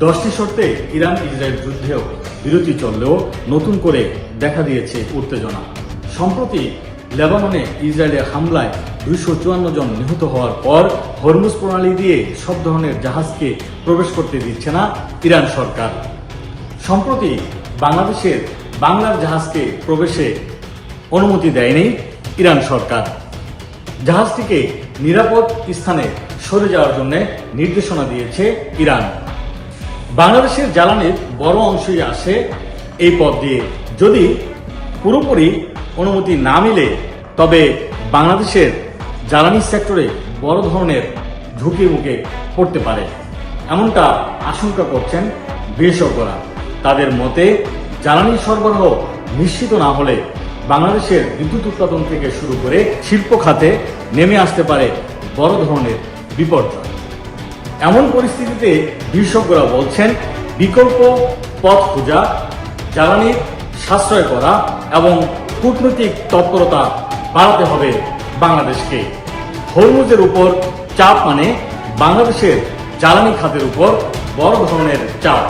10টি শর্তে Iran Israel যুদ্ধেও বিরতি চললেও নতুন করে দেখা দিয়েছে উত্তেজনা। সম্প্রতি লেবাননে ইসরায়েলের হামলায় 254 জন নিহত হওয়ার পর হরমুজ প্রণালী দিয়ে সব ধরনের জাহাজকে প্রবেশ করতে দিচ্ছে না ইরান সরকার। সম্প্রতি বাংলাদেশের বাংলার জাহাজকে প্রবেশে অনুমতি দেয়নি ইরান সরকার। জাহাজটিকে নিরাপদ স্থানে সরে যাওয়ার জন্য নির্দেশনা দিয়েছে ইরান। বাংলাদেশের জ্বালানির বড় অংশই আসে এই পথ দিয়ে। যদি পুরোপুরি অনুমতি না মিলে তবে বাংলাদেশের জ্বালানি সেক্টরে বড় ধরনের ঝুঁকির মুখে পড়তে পারে, এমনটা আশঙ্কা করছেন বিশেষজ্ঞরা। তাদের মতে জ্বালানি সরবরাহ নিশ্চিত না হলে বাংলাদেশের বিদ্যুৎ উৎপাদন থেকে শুরু করে শিল্প খাতে নেমে আসতে পারে বড় ধরনের বিপর্যয়। এমন পরিস্থিতিতে বিশেষজ্ঞরা বলছেন বিকল্প পথ খোঁজা, জ্বালানি সাশ্রয় করা এবং কূটনৈতিক তৎপরতা বাড়াতে হবে বাংলাদেশকে। হরমুজের উপর চাপ মানে বাংলাদেশের জ্বালানি খাতের উপর বড় ধরনের চাপ।